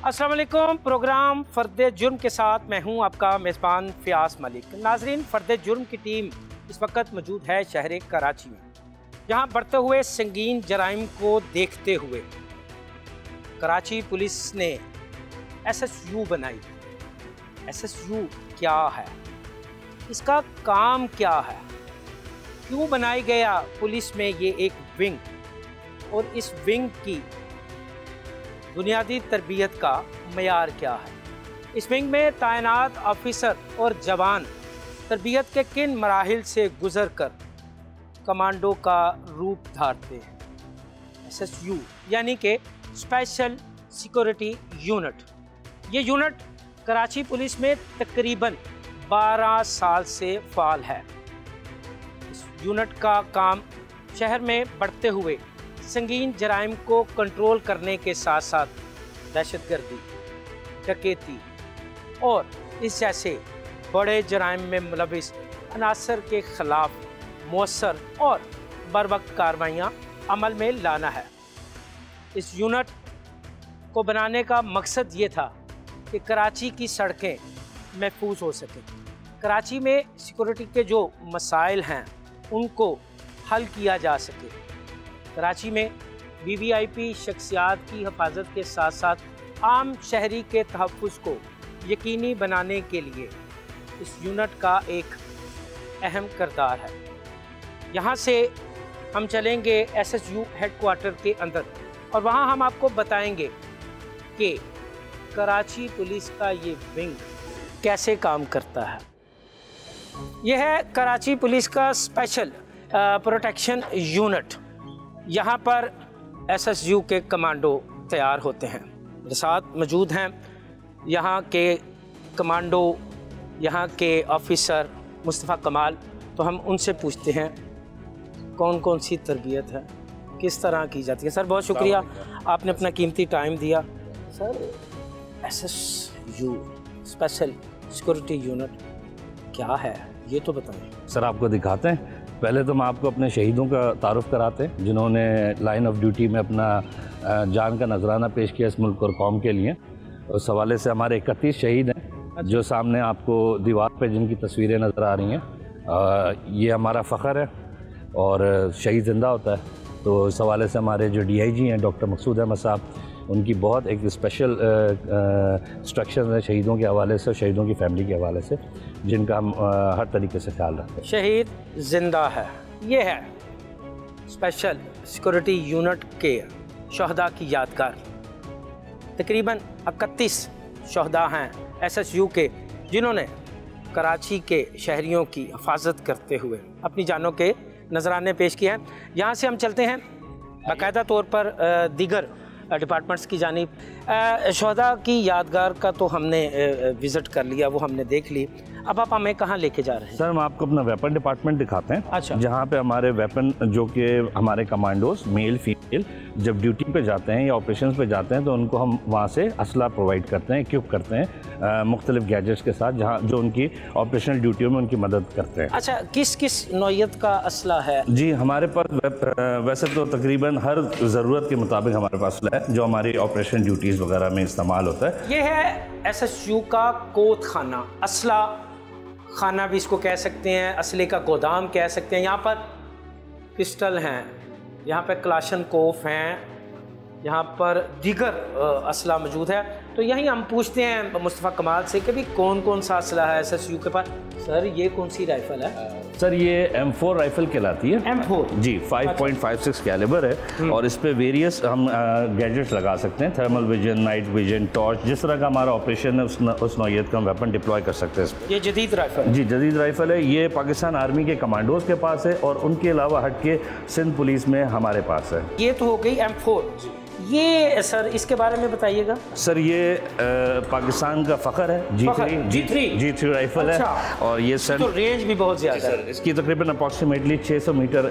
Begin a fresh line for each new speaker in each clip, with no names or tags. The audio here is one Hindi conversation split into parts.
अस्सलाम वालेकुम। प्रोग्राम फ़र्द जुर्म के साथ मैं हूं आपका मेज़बान फ़याज़ मलिक। नाज़रीन, फ़र्द जुर्म की टीम इस वक्त मौजूद है शहर कराची में, जहां बढ़ते हुए संगीन जराइम को देखते हुए कराची पुलिस ने SSU बनाई। SSU क्या है, इसका काम क्या है, क्यों बनाई गया पुलिस में ये एक विंग, और इस विंग की बुनियादी तरबियत का मयार क्या है। इस विंग में तैनात ऑफिसर और जवान तरबियत के किन मराहिल से गुजर कर कमांडो का रूप धारते हैं। SSU यानी कि स्पेशल सिक्योरिटी यूनिट। ये यूनिट कराची पुलिस में तकरीबन 12 साल से फ़ाल है। इस यूनिट का काम शहर में बढ़ते हुए संगीन जराइम को कंट्रोल करने के साथ साथ दहशतगर्दी, डकैती और इस जैसे बड़े जराइम में मुलविस अनासर के ख़िलाफ़ मौसर और बरवक्त कार्रवाइयाँ अमल में लाना है। इस यूनिट को बनाने का मकसद ये था कि कराची की सड़कें महफूज हो सकें, कराची में सिक्योरिटी के जो मसाइल हैं उनको हल किया जा सके, कराची में VVIP शख्सियात की हिफाजत के साथ साथ आम शहरी के तहफ़्फ़ुज़ को यकीनी बनाने के लिए इस यूनिट का एक अहम किरदार है। यहाँ से हम चलेंगे SSU हेडक्वार्टर के अंदर और वहाँ हम आपको बताएंगे कि कराची पुलिस का ये विंग कैसे काम करता है। यह है कराची पुलिस का स्पेशल प्रोटेक्शन यूनिट। यहाँ पर SSU के कमांडो तैयार होते हैं। मेरे साथ मौजूद हैं यहाँ के कमांडो, यहाँ के ऑफिसर मुस्तफ़ा कमाल। तो हम उनसे पूछते हैं कौन कौन सी तरबियत है, किस तरह की जाती है। सर बहुत शुक्रिया, आपने अपना कीमती टाइम दिया। Sir SSU special security unit क्या है ये तो बताएं।
सर आपको दिखाते हैं। पहले तो हम आपको अपने शहीदों का तारुफ कराते हैं जिन्होंने लाइन ऑफ ड्यूटी में अपना जान का नजराना पेश किया इस मुल्क और कौम के लिए। उस हवाले से हमारे 31 शहीद हैं जो सामने आपको दीवार पे जिनकी तस्वीरें नज़र आ रही हैं। ये हमारा फ़ख्र है और शहीद ज़िंदा होता है। तो इस हवाले से हमारे जो DIG हैं डॉक्टर मकसूद अहमद साहब, उनकी बहुत एक स्पेशल इंस्ट्रक्शन है शहीदों के हवाले से, शहीदों की फैमिली के हवाले से, जिनका हम हर तरीके से ख्याल रखते हैं।
शहीद जिंदा है, ये है स्पेशल सिक्योरिटी यूनिट के शहदा की यादगार। तकरीबन 31 शहदा हैं SSU के जिन्होंने कराची के शहरियों की हिफाजत करते हुए अपनी जानों के नजराने पेश किए हैं। यहाँ से हम चलते हैं बाकायदा तौर पर दीगर डिपार्टमेंट्स की जानिब। शहदा की यादगार का तो हमने विज़िट कर लिया, वो हमने देख ली। अब आप हमें कहाँ लेके जा रहे हैं?
सर हम आपको अपना वेपन डिपार्टमेंट दिखाते हैं।
अच्छा।
जहाँ पे हमारे वेपन जो कि हमारे कमांडोज मेल फीमेल जब ड्यूटी पे जाते हैं या ऑपरेशंस पे जाते हैं तो उनको हम वहाँ से असला प्रोवाइड करते हैं, इक्विप करते हैं मुख्तलिफ गैजेट्स के साथ, जहाँ जो उनकी ऑपरेशनल ड्यूटियों में उनकी मदद करते हैं।
अच्छा, किस किस नौइयत का असला है?
जी हमारे पास वैसे तो तकरीबन हर ज़रूरत के मुताबिक हमारे पास असला है जो हमारी ऑपरेशन ड्यूटीज़ वगैरह में इस्तेमाल होता है।
ये है SSU का कोत खाना, असला खाना भी इसको कह सकते हैं, असले का गोदाम कह सकते हैं। यहाँ पर पिस्टल हैं, यहाँ पर क्लाशनकोफ हैं, यहाँ पर दीगर असला मौजूद है। तो यहीं हम पूछते हैं मुस्तफ़ा कमाल से कि भी कौन कौन सा असला है SSU के पास। सर ये कौन सी राइफ़ल है?
सर ये M4 राइफ़ल कहलाती है।
M4 जी
5.56 कैलिबर है और इस पे वेरियस हम गैजेट्स लगा सकते हैं, thermal vision, night vision, torch, जिस तरह का हमारा ऑपरेशन है उस नौइयत का हम वेपन डिप्लॉय कर सकते हैं इस पे।
ये जदीद राइफ़ल? जी
जदीद राइफ़ल है। ये पाकिस्तान आर्मी के कमांडोज के पास है और उनके अलावा हट के सिंध पुलिस में हमारे पास है।
ये तो हो गई M4। ये सर इसके बारे में बताइएगा।
सर ये पाकिस्तान का फ़ख्र है, G3 राइफ़ल है और ये सर
तो रेंज भी बहुत ज़्यादा है।
इसकी तकरीबन अप्रॉक्सीमेटली 600 मीटर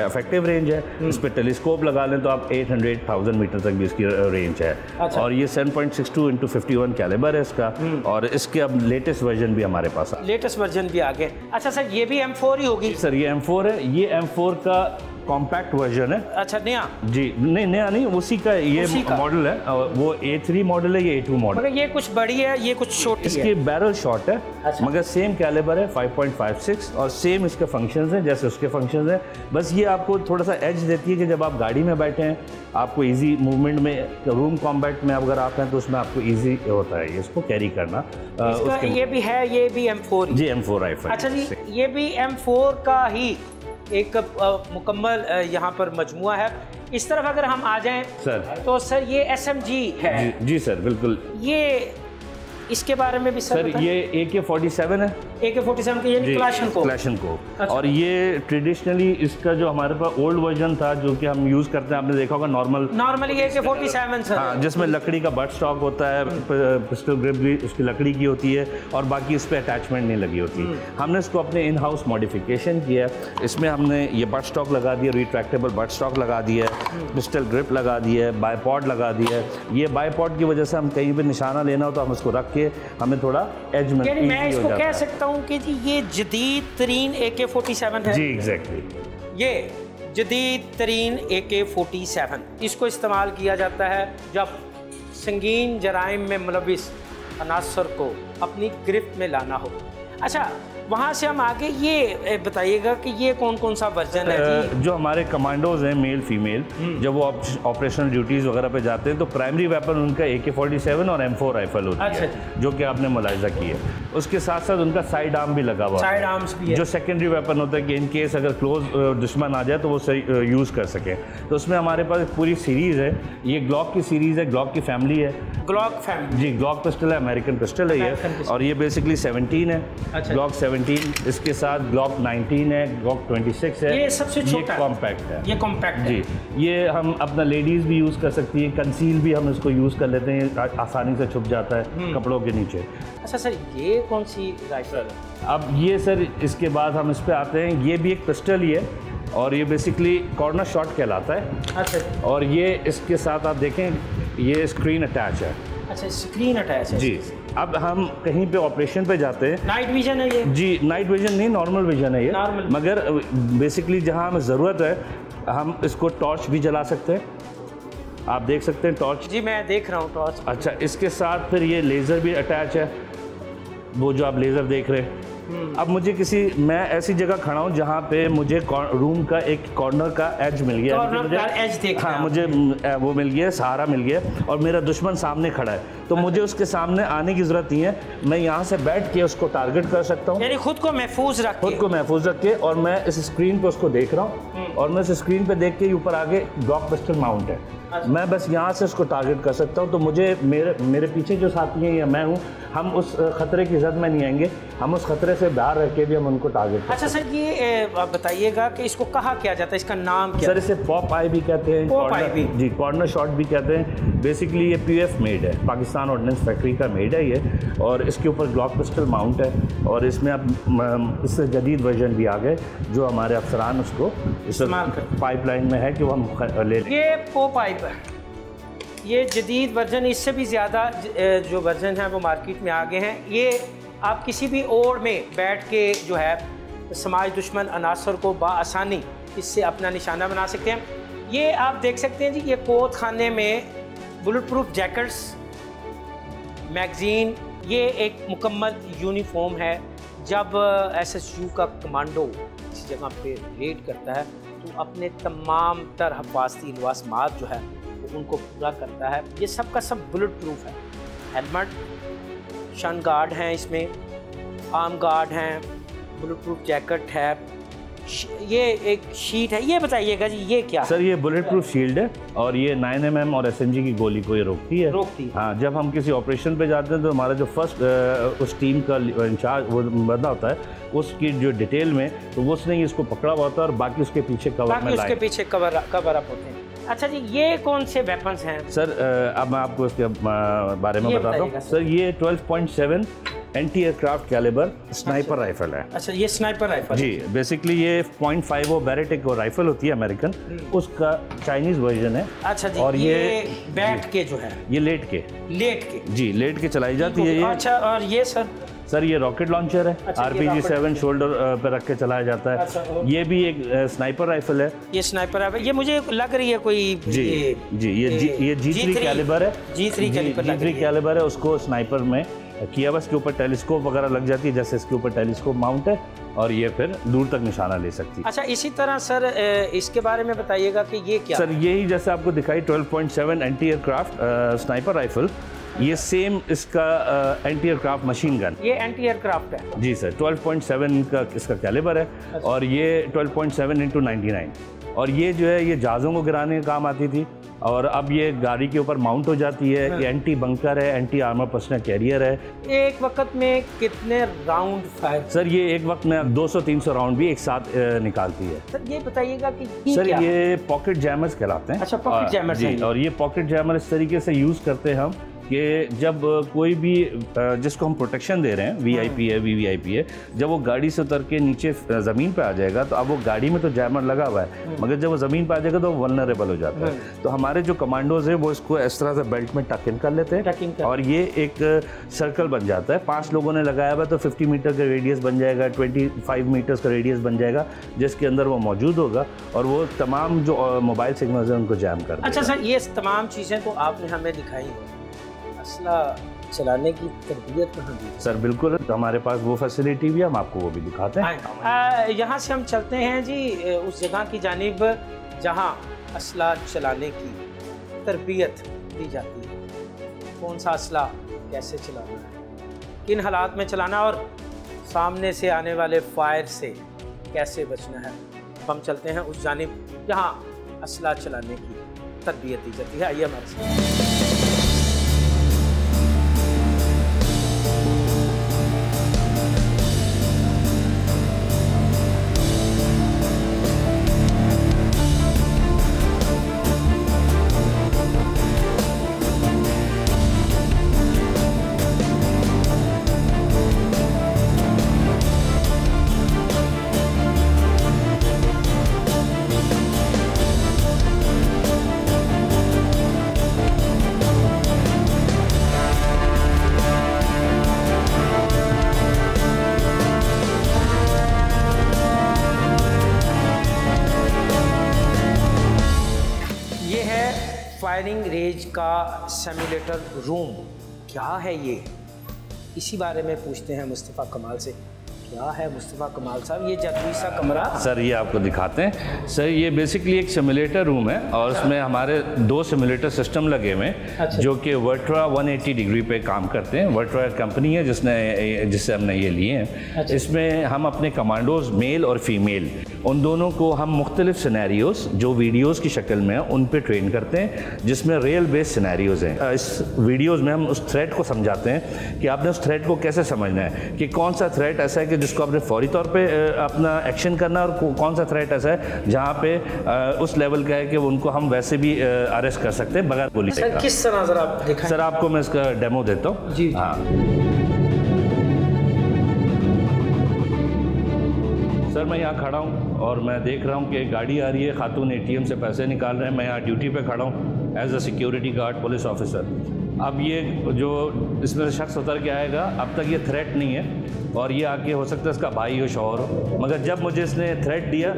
इफेक्टिव रेंज है। इस पर टेलीस्कोप लगा लें तो आप 800,000 मीटर तक भी इसकी रेंज है।
अच्छा।
और ये 7.62 × 51 कैलिबर है इसका और इसके अब लेटेस्ट वर्जन भी हमारे पास है।
लेटेस्ट वर्जन भी आ गए। अच्छा सर ये भी M4 ही होगी?
सर ये M4 है। ये M4 का कॉम्पैक्ट वर्जन है।
अच्छा, नया? जी
नहीं, नया नहीं, उसी का ये मॉडल है। वो A3 मॉडल है, ये A2 मॉडल।
मगर ये कुछ बड़ी है, ये कुछ छोटी है।
इसकी बैरल शॉट है। अच्छा। मगर सेम कैलिबर है 5.56 और सेम इसके फंक्शंस हैं जैसे उसके फंक्शंस हैं। बस ये आपको थोड़ा सा एज देती है कि जब आप गाड़ी में बैठे हैं आपको इजी मूवमेंट में, रूम कॉम्बैट में अगर आप हैं तो उसमें आपको इजी होता है इसको कैरी करना।
ये भी है, ये भी M4
जी, M4 राइफल।
अच्छा जी, ये भी M4 का ही एक मुकम्मल यहाँ पर मजमुआ है। इस तरफ अगर हम आ जाएं सर, तो सर ये SMG है।
जी सर, बिल्कुल।
ये इसके बारे में भी सर
ये AK-47 है।
AK-47 के यानी
क्लैशनकोव। अच्छा। और ये ट्रेडिशनली इसका जो हमारे पास ओल्ड वर्जन था जो कि हम यूज़ करते हैं, आपने देखा होगा नॉर्मली
AK-47 सर।
हाँ, जिसमें लकड़ी का बट स्टॉक होता है, पिस्टल ग्रिप भी उसकी लकड़ी की होती है और बाकी इस पर अटैचमेंट नहीं लगी होती। हमने इसको अपने इन हाउस मॉडिफिकेशन किया है। इसमें हमने ये बट स्टॉक लगा दिया, रिट्रैक्टेबल बट स्टॉक लगा दिया है, पिस्टल ग्रिप लगा दिया है, बाईपॉड लगा दिया है। ये बाईपॉड की वजह से हम कहीं पर निशाना लेना हो तो हम इसको रख के हमें थोड़ा एज में
यानी मैं इसको कह सकता हूं कि जी ये जदीद तरीन AK-47 है।
जी एग्जैक्टली,
ये जदीद तरीन AK-47 इसको इस्तेमाल किया जाता है जब संगीन जराइम में मुलविस अनासर को अपनी गिरफ्त में लाना हो। अच्छा, वहाँ से हम आगे ये बताइएगा कि ये कौन कौन सा वर्जन है जी?
जो हमारे कमांडोज हैं मेल फीमेल, जब वो ऑपरेशनल ड्यूटीज़ वगैरह पे जाते हैं तो प्राइमरी वेपन उनका AK-47 और M4 राइफल होती है, जो कि आपने मुलाहिजा की है। उसके साथ साथ उनका साइड आर्म भी लगा हुआ है,
साइड आर्म्स भी है,
जो सेकेंडरी वेपन होता है कि इन केस अगर क्लोज दुश्मन आ जाए तो वो सही यूज़ कर सके। तो उसमें हमारे पास पूरी सीरीज़ है। ये ग्लॉक की सीरीज़ है, ग्लॉक की फैमिली है।
ग्लॉक फैमिली जी,
ग्लॉक पिस्टल है, अमेरिकन पिस्टल है ये। और ये बेसिकली 17 है। अच्छा। ग्लॉक 17, इसके साथ ग्लॉक 19 है, ग्लॉक 26 है।
ये सबसे छोटा
कॉम्पैक्ट है।
ये कॉम्पैक्ट
जी, ये हम अपना लेडीज़ भी यूज़ कर सकती है, कंसील भी हम इसको यूज़ कर लेते हैं, आसानी से छुप जाता है कपड़ों के नीचे।
अच्छा सर, ये कौन सी राइफल है?
अब ये सर इसके बाद हम इस पर आते हैं। ये भी एक पिस्टल ही है और ये बेसिकली कॉर्नर शॉट कहलाता है।
अच्छा।
और ये इसके साथ आप देखें ये स्क्रीन अटैच है।
अच्छा, स्क्रीन अटैच है
जी। अब हम कहीं पे ऑपरेशन पे जाते हैं,
नाइट विजन है ये? जी,
नाइट विजन नहीं, नॉर्मल विजन है ये। मगर बेसिकली जहाँ हमें ज़रूरत है हम इसको टॉर्च भी जला सकते हैं। आप देख सकते हैं टॉर्च।
जी, मैं देख रहा हूँ टॉर्च।
अच्छा, इसके साथ फिर ये लेज़र भी अटैच है, वो जो आप लेज़र देख रहे हैं। अब मुझे मैं ऐसी जगह खड़ा हूँ जहाँ पे मुझे रूम का एक कॉर्नर का एज मिल गया, मुझे वो मिल गया, सहारा मिल गया और मेरा दुश्मन सामने खड़ा है, तो मुझे उसके सामने आने की ज़रूरत नहीं है। मैं यहाँ से बैठ के उसको टारगेट कर सकता हूँ,
यानी खुद को महफूज
रख के और मैं इस स्क्रीन पे उसको देख रहा हूँ और मैं इस स्क्रीन पे देख के ऊपर आगे ग्लॉक पिस्टल माउंट है। मैं बस यहाँ से उसको टारगेट कर सकता हूँ। तो मुझे मेरे पीछे जो साथी हैं या मैं हूँ, हम उस खतरे की जद में नहीं आएंगे, हम उस खतरे से बाहर रह के भी हम उनको टारगेट कर।
अच्छा सर, ये बताइएगा कि इसको कहा क्या जाता है, इसका नाम क्या?
सर इसे पॉप आई भी कहते हैं,
पॉप आई भी
जी, कॉर्नर शॉट भी कहते हैं। बेसिकली ये PF मेड है, पाकिस्तान ऑर्डिनेंस फैक्ट्री का मेड है ये, और इसके ऊपर ग्लॉक पिस्टल माउंट है और इसमें अब इससे जदीद वर्जन भी आ गए जो हमारे अफसरान उसको पाइपलाइन में है कि वो हम ले लें।
ये पॉप आई ये जदीद वर्जन, इससे भी ज़्यादा जो वर्जन है वो मार्केट में आ गए हैं। ये आप किसी भी ओर में बैठ के जो है समाज दुश्मन अनासर को बआसानी इससे अपना निशाना बना सकते हैं। ये आप देख सकते हैं जी, ये कोत खाने में बुलेट प्रूफ जैकेट्स, मैगज़ीन, ये एक मुकम्मल यूनिफॉर्म है। जब SSU का कमांडो किसी जगह पे रेड करता है तो अपने तमाम तर हिफाजती लवाज़मात जो है उनको पूरा करता है। ये सब का सब बुलेट प्रूफ है। हेलमेट, शन गार्ड हैं, इसमें आर्म गार्ड हैं, बुलेट प्रूफ जैकेट है, ये एक शीट है। ये बताइएगा जी, ये क्या?
सर ये बुलेट प्रूफ शील्ड है और ये 9mm और SMG की गोली को ये रोकती है। हाँ, जब हम किसी ऑपरेशन पे जाते हैं तो हमारा जो फर्स्ट उस टीम का इंचार्ज वो बंदा होता है, उसकी जो डिटेल में तो वो उसने इसको पकड़ा हुआ होता है और बाकी उसके पीछे कवर अप होते हैं। अच्छा जी, ये कौन से वेपन्स हैं? सर अब मैं आपको इसके बारे में बताता हूँ। सर ये 12.7 anti aircraft calibre sniper rifle है।
अच्छा, ये स्नाइपर राइफल
जी। बेसिकली ये 0.50 बैरेट एक राइफल होती है अमेरिकन, उसका चाइनीज वर्जन है।
अच्छा जी। और ये बैठ के जो है,
ये लेट के
जी,
लेट के चलाई जाती है ये।
अच्छा, और ये सर
सर ये रॉकेट लॉन्चर है।
अच्छा,
RPG 7 शोल्डर पर रख के चलाया जाता है।
अच्छा,
ये भी एक स्नाइपर राइफल है।
ये स्नाइपर राइफल, ये मुझे लग रही है कोई
जी ये G3 कैलिबर है। G3 कैलिबर है, उसको स्नाइपर में किया हुआ। इसके ऊपर टेलीस्कोप वगैरह लग जाती है, जैसे इसके ऊपर टेलीस्कोप माउंट है और ये फिर दूर तक निशाना ले सकती है।
अच्छा, इसी तरह सर इसके बारे में बताइएगा कि ये क्या
सर यही जैसे आपको दिखाई 12.7 एंटी एयरक्राफ्ट स्नाइपर राइफल, ये सेम इसका एंटी एयरक्राफ्ट मशीन गन।
ये एंटी एयरक्राफ्ट है
जी सर, 12.7 का इसका कैलिबर है।
अच्छा।
और ये 12.7 × 99 और ये जो है ये जहाज़ों को गिराने का काम आती थी और अब ये गाड़ी के ऊपर माउंट हो जाती है। ये एंटी बंकर है, एंटी आर्मर पर्सनल कैरियर है।
एक वक्त में कितने राउंड फायर?
सर ये एक वक्त में 200-300 राउंड भी एक साथ निकालती है।
सर ये बताइएगा कि
सर
क्या?
ये पॉकेट जैमर्स कहलाते हैं।
अच्छा, पॉकेट जैमर्स
जी। और ये पॉकेट जैमर इस तरीके से यूज़ करते हैं हम कि जब कोई भी जिसको हम प्रोटेक्शन दे रहे हैं, VIP है, VVIP है, जब वो गाड़ी से उतर के नीचे ज़मीन पे आ जाएगा तो अब वो गाड़ी में तो जैमर लगा हुआ है, मगर जब वो ज़मीन पे आ जाएगा तो वो वल्नरेबल हो जाता है। तो हमारे जो कमांडोज है वो इसको इस तरह से बेल्ट में टक इन कर लेते हैं और ये एक सर्कल बन जाता है। 5 लोगों ने लगाया हुआ तो 50 मीटर का रेडियस बन जाएगा, 25 मीटर्स का रेडियस बन जाएगा, जिसके अंदर वो मौजूद होगा और वो तमाम जो मोबाइल सिग्नल्स हैं उनको जैम कर देगा।
अच्छा सर, ये तमाम चीज़ें तो आपने हमें दिखाई, असला चलाने की तरबियत कहाँ दी?
सर बिल्कुल, हमारे पास वो फैसिलिटी भी है, हम आपको वो भी दिखाते हैं।
यहाँ से हम चलते हैं जी उस जगह की जानिब जहाँ असला चलाने की तरबियत दी जाती है। कौन सा असला कैसे चलाना है, किन हालात में चलाना और सामने से आने वाले फायर से कैसे बचना है। हम चलते हैं उस जानिब जहाँ असला चलाने की तरबियत दी जाती है। आइए हमारे साथ। फायरिंग रेंज का सिमुलेटर रूम क्या है ये, इसी बारे में पूछते हैं मुस्तफ़ा कमाल से। क्या है मुस्तफ़ा कमाल साहब ये जादुई सा कमरा? सर
ये आपको दिखाते हैं। सर ये बेसिकली एक सिमुलेटर रूम है और उसमें हमारे 2 सिमुलेटर सिस्टम लगे हुए हैं। अच्छा। जो कि वर्ट्रा 180 डिग्री पे काम करते हैं। वर्ट्रा कंपनी है जिससे हमने ये लिए हैं। अच्छा। इसमें हम अपने कमांडोज मेल और फीमेल उन दोनों को हम मुख्तलिफ सिनेरियोज जो वीडियोज़ की शक्ल में हैं उन पर ट्रेन करते हैं, जिसमें रियल बेस्ड सिनेरियोज हैं। इस वीडियोज़ में हम उस थ्रेट को समझाते हैं कि आपने उस थ्रेट को कैसे समझना है, कि कौन सा थ्रेट ऐसा है कि जिसको आपने फौरी तौर पे अपना एक्शन करना और कौन सा थ्रेट ऐसा है जहाँ पे उस लेवल का है कि उनको हम वैसे भी अरेस्ट कर सकते हैं बगैर गोली
के। किस तरह जरा आप दिखाएं?
सर आपको मैं इसका डेमो देता हूँ जी। हाँ सर, मैं यहाँ खड़ा हूँ और मैं देख रहा हूँ कि एक गाड़ी आ रही है, खातून ATM से पैसे निकाल रहे हैं। मैं यहाँ ड्यूटी पे खड़ा हूँ as a security guard police officer. अब ये जो इसमें से शख्स उतर के आएगा, अब तक ये थ्रेट नहीं है और ये आके हो सकता है इसका भाई हो, शौहर हो, मगर जब मुझे इसने थ्रेट दिया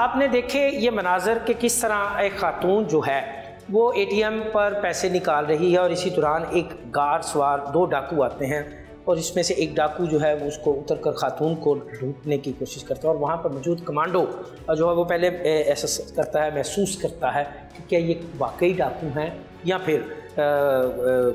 आपने देखे ये मनाजर कि किस तरह एक खातून जो है वो ATM पर पैसे निकाल रही है और इसी दौरान एक गार्ड सवार 2 डाकू आते हैं और इसमें से एक डाकू जो है वो उसको उतरकर खातून को ढूंढने की कोशिश करता है और वहाँ पर मौजूद कमांडो जो है वो पहले एहसास करता है, महसूस करता है कि क्या ये वाकई डाकू हैं या फिर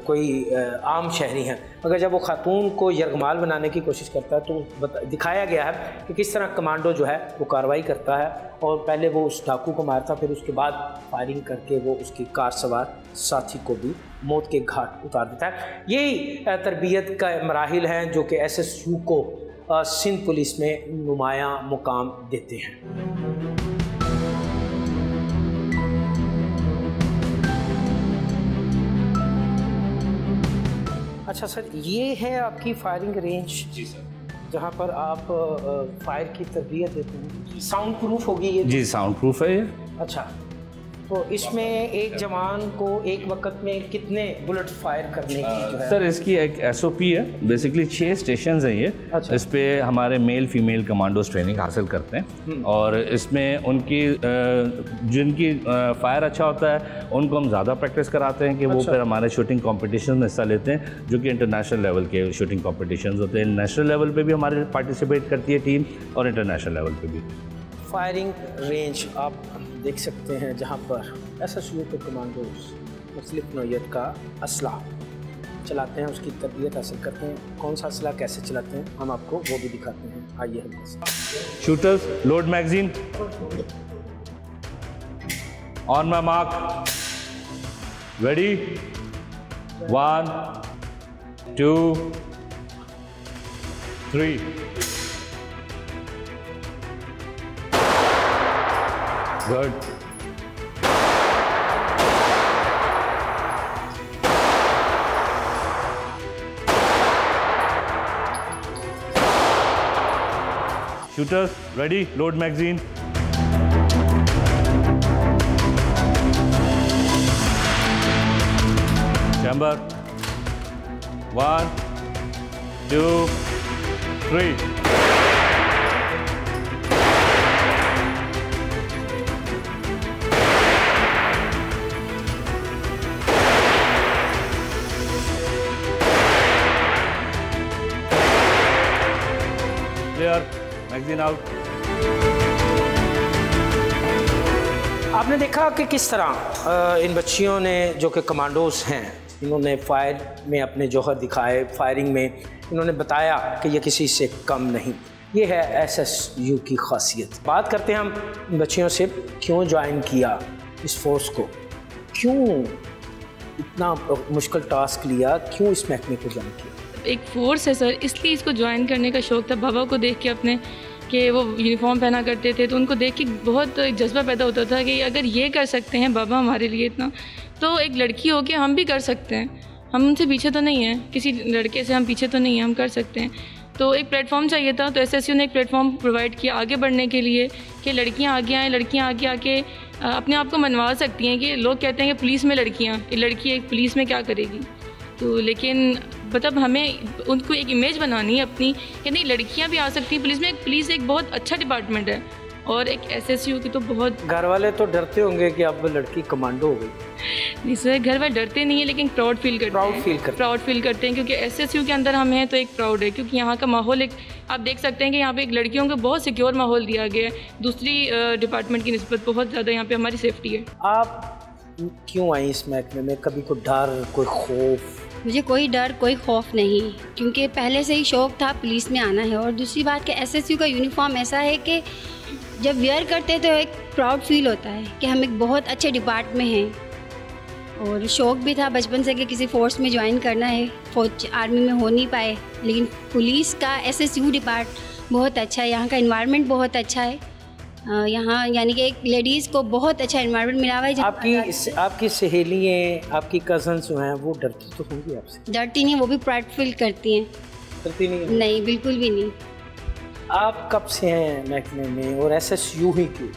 कोई आम शहरी हैं। मगर जब वो खातून को यरगमाल बनाने की कोशिश करता है तो दिखाया गया है कि किस तरह कमांडो जो है वो कार्रवाई करता है और पहले वो उस डाकू को मारता, फिर उसके बाद फायरिंग करके वो उसकी कार सवार साथी को भी मौत के घाट उतार देता है। यही तरबियत का मराहिल हैं जो कि SSU को सिंध पुलिस में नुमायां मुकाम देते हैं। अच्छा सर, ये है आपकी फायरिंग रेंज?
जी सर।
जहाँ पर आप फायर की तरबियत देते हैं। साउंड प्रूफ होगी ये?
जी साउंड प्रूफ है ये।
अच्छा, तो इसमें एक जवान को एक वक्त में कितने बुलेट फायर करने की जो है?
सर इसकी एक SOP है, बेसिकली 6 स्टेशंस हैं ये।
अच्छा।
इस पे हमारे मेल फीमेल कमांडोज ट्रेनिंग हासिल करते हैं और इसमें उनकी जिनकी फायर अच्छा होता है उनको हम ज़्यादा प्रैक्टिस कराते हैं कि वो फिर हमारे शूटिंग कॉम्पिटिशन में हिस्सा लेते हैं, जो कि इंटरनेशनल लेवल के शूटिंग कॉम्पिटिशन होते हैं। नेशनल लेवल पे भी हमारे पार्टिसिपेट करती है टीम और इंटरनेशनल लेवल पे भी।
फायरिंग रेंज आप देख सकते हैं जहाँ पर SSU के कमांडोज मुख्तलिफ नौइयत का असला चलाते हैं, उसकी तरबियत हासिल करते हैं। कौन सा असला कैसे चलाते हैं हम आपको वो भी दिखाते हैं, आइए हम।
Shooters load magazine on my mark ready 1 2 3 Good. Shooters, ready, load magazine. Chamber. 1 2 3 magazine out.
आपने देखा कि किस तरह इन बच्चियों ने जो कि कमांडोज हैं, इन्होंने फायर में अपने जौहर दिखाए, फायरिंग में इन्होंने बताया कि ये किसी से कम नहीं। ये है SSU की खासियत। बात करते हैं हम इन बच्चियों से, क्यों ज्वाइन किया इस फोर्स को, क्यों इतना मुश्किल टास्क लिया, क्यों इस महकमे को ज्वाइन किया?
एक फ़ोर्स है सर, इसलिए इसको ज्वाइन करने का शौक़ था। बाबा को देख के अपने कि वो यूनिफॉर्म पहना करते थे, तो उनको देख के बहुत एक जज्बा पैदा होता था कि अगर ये कर सकते हैं बाबा हमारे लिए इतना, तो एक लड़की हो के हम भी कर सकते हैं। हम उनसे पीछे तो नहीं हैं, किसी लड़के से हम पीछे तो नहीं हैं, हम कर सकते हैं। तो एक प्लेटफॉर्म चाहिए था, तो SSU ने एक प्लेटफॉर्म प्रोवाइड किया आगे बढ़ने के लिए कि लड़कियां आगे आएँ, लड़कियां आगे आके अपने आप को मनवा सकती हैं। कि लोग कहते हैं कि पुलिस में लड़कियाँ, लड़की एक पुलिस में क्या करेगी, तो लेकिन मतलब हमें उनको एक इमेज बनानी है अपनी कि नहीं लड़कियां भी आ सकती हैं पुलिस में। पुलिस एक बहुत अच्छा डिपार्टमेंट है और एक SSU की तो बहुत। घर
वाले तो डरते होंगे कि अब लड़की कमांडो हो गई।
नहीं सर, घर वाले डरते नहीं है, लेकिन प्राउड फील करते हैं क्योंकि SSU के अंदर हम हैं तो एक प्राउड है, क्योंकि यहाँ का माहौल एक आप देख सकते हैं कि यहाँ पे एक लड़कियों को बहुत सिक्योर माहौल दिया गया है, दूसरी डिपार्टमेंट की निस्बत बहुत ज़्यादा यहाँ पे हमारी सेफ्टी है।
आप क्यों आई इस महकमे में? कभी कोई डर, कोई खौफ?
मुझे कोई डर, कोई खौफ नहीं, क्योंकि पहले से ही शौक़ था पुलिस में आना है। और दूसरी बात कि SSU का यूनिफॉर्म ऐसा है कि जब वेयर करते हैं तो एक प्राउड फील होता है कि हम एक बहुत अच्छे डिपार्ट में हैं। और शौक़ भी था बचपन से कि किसी फोर्स में ज्वाइन करना है, फौज आर्मी में हो नहीं पाए, लेकिन पुलिस का SSU डिपार्ट बहुत अच्छा है। यहाँ का इन्वायरमेंट बहुत अच्छा है। यहाँ यानी कि एक लेडीज़ को बहुत अच्छा एनवायरनमेंट मिला हुआ है।
आपकी सहेलियाँ, आपकी कज़न्स जो हैं वो डरती तो होंगी आपसे?
डरती नहीं, वो भी प्राउड फील करती हैं।
डरती नहीं?
नहीं, बिल्कुल भी नहीं।
आप कब से हैं महकमे में और SSU ही क्यों?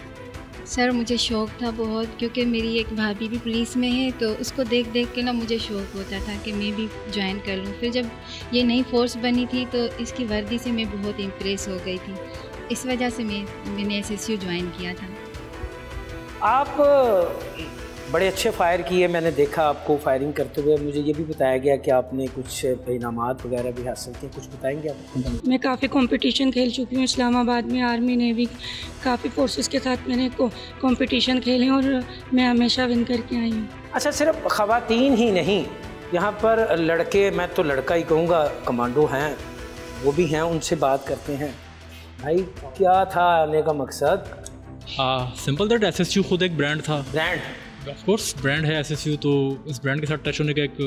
सर मुझे शौक़ था बहुत, क्योंकि मेरी एक भाभी भी पुलिस में है, तो उसको देख देख के ना मुझे शौक़ होता था कि मैं भी ज्वाइन कर लूँ। फिर जब ये नई फोर्स बनी थी तो इसकी वर्दी से मैं बहुत इम्प्रेस हो गई थी, इस वजह से मैंने SSU ज्वाइन किया था।
आप बड़े अच्छे फायर किए, मैंने देखा आपको फायरिंग करते हुए। मुझे ये भी बताया गया कि आपने कुछ इनामात वगैरह भी हासिल किए, कुछ बताएंगे आप?
मैं काफ़ी कंपटीशन खेल चुकी हूँ इस्लामाबाद में, आर्मी नेवी, काफ़ी फोर्सेस के साथ मैंने कंपटीशन खेले और मैं हमेशा विन करके आई हूँ।
अच्छा, सिर्फ ख़वातीन ही नहीं, यहाँ पर लड़के, मैं तो लड़का ही कहूँगा, कमांडो हैं, वो भी हैं, उनसे बात करते हैं। भाई क्या था आने का मकसद?
सिंपल दैट SSU खुद एक ब्रांड था।
ब्रांड
ऑफ कोर्स ब्रांड है SSU, तो इस ब्रांड के साथ टच होने का एक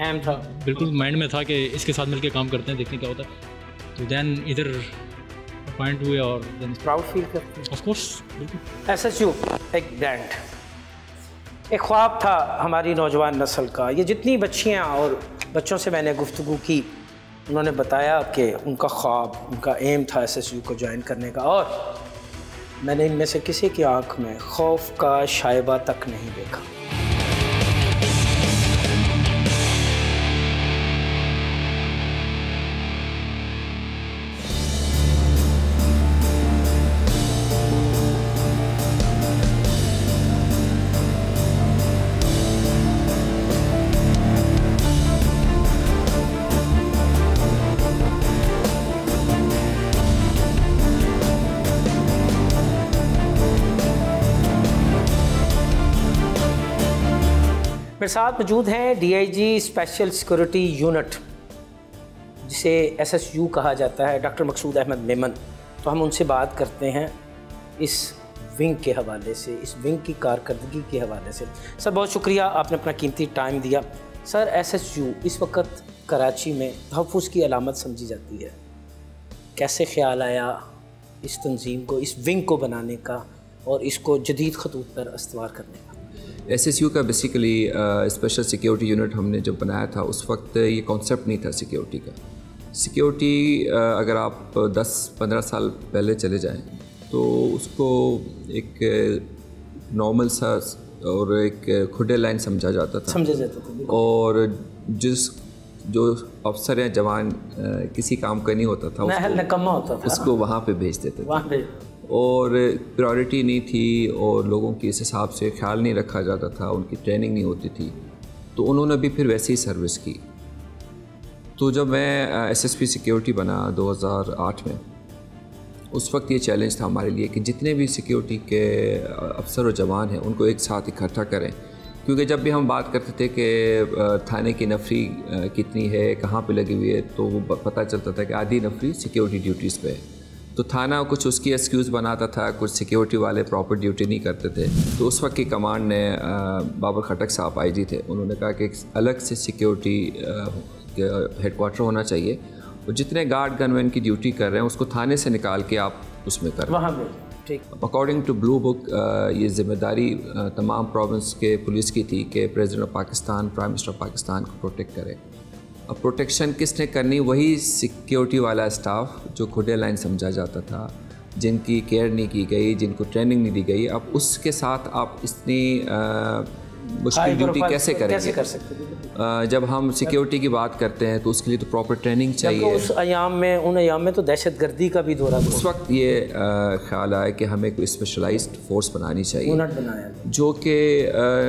एम था,
बिल्कुल माइंड में था कि इसके साथ मिलकर काम करते हैं, देखने क्या होता है। तो देन इधर पॉइंट हुए और देन
प्राउड फील करते हैं।
ऑफ कोर्स बिल्कुल।
SSU एक ब्रांड, एक ख्वाब था हमारी नौजवान नस्ल का। ये जितनी बच्चियाँ और बच्चों से मैंने गुफ्तगू की, उन्होंने बताया कि उनका ख्वाब, उनका एम था SSU को ज्वाइन करने का, और मैंने इनमें से किसी की आंख में खौफ का शायबा तक नहीं देखा। मेरे साथ मौजूद हैं DIG स्पेशल सिक्योरिटी यूनिट, जिसे SSU कहा जाता है, डॉक्टर मकसूद अहमद मेमन। तो हम उनसे बात करते हैं इस विंग के हवाले से, इस विंग की कारकर्दगी के हवाले से। सर, बहुत शुक्रिया, आपने अपना कीमती टाइम दिया। सर, SSU इस वक्त कराची में तहफ़्फ़ुज़ की अलामत समझी जाती है, कैसे ख्याल आया इस तंजीम को, इस विंग को बनाने का और इसको जदीद खतूत पर इस्तवार करने का?
SSU का बेसिकली स्पेशल सिक्योरिटी यूनिट हमने जब बनाया था उस वक्त ये कॉन्सेप्ट नहीं था सिक्योरिटी का। सिक्योरिटी अगर आप 10-15 साल पहले चले जाएं तो उसको एक नॉर्मल सा और एक खुले लाइन समझा जाता था। और जो अफसर या जवान किसी काम का नहीं होता था उसको वहाँ पे भेज देते थे, और प्रायोरिटी नहीं थी और लोगों के इस हिसाब से ख्याल नहीं रखा जाता था, उनकी ट्रेनिंग नहीं होती थी, तो उन्होंने भी फिर वैसे ही सर्विस की। तो जब मैं SSP सिक्योरिटी बना 2008 में, उस वक्त ये चैलेंज था हमारे लिए कि जितने भी सिक्योरिटी के अफसर और जवान हैं उनको एक साथ इकट्ठा करें, क्योंकि जब भी हम बात करते थे कि थाने की नफरी कितनी है, कहाँ पे लगी हुई है, तो वो पता चलता था कि आधी नफरी सिक्योरिटी ड्यूटीज़ पे है। तो थाना कुछ उसकी एक्सक्यूज़ बनाता था, कुछ सिक्योरिटी वाले प्रॉपर ड्यूटी नहीं करते थे। तो उस वक्त की कमांड ने बाबर खटक साहब IG थे, उन्होंने कहा कि एक अलग से सिक्योरिटी हेडक्वार्टर होना चाहिए, और जितने गार्ड गनमैन की ड्यूटी कर रहे हैं उसको थाने से निकाल के आप उसमें करें वहाँ पे। ठीक, अकॉर्डिंग टू ब्लू बुक ये ज़िम्मेदारी तमाम प्रोविंस के पुलिस की थी कि president of Pakistan, prime minister of Pakistan को प्रोटेक्ट करें। अब प्रोटेक्शन किसने करनी? वही सिक्योरिटी वाला स्टाफ जो खुले लाइन समझा जाता था, जिनकी केयर नहीं की गई, जिनको ट्रेनिंग नहीं दी गई। अब उसके साथ आप इतनी मुश्किल ड्यूटी कैसे करेंगे? कर सकते? जब हम सिक्योरिटी की बात करते हैं तो उसके लिए तो प्रॉपर ट्रेनिंग चाहिए।
उन अयाम में तो दहशतगर्दी का भी दौरा,
उस वक्त ये ख्याल आया कि हमें कोई स्पेशलाइज्ड फोर्स बनानी चाहिए जो कि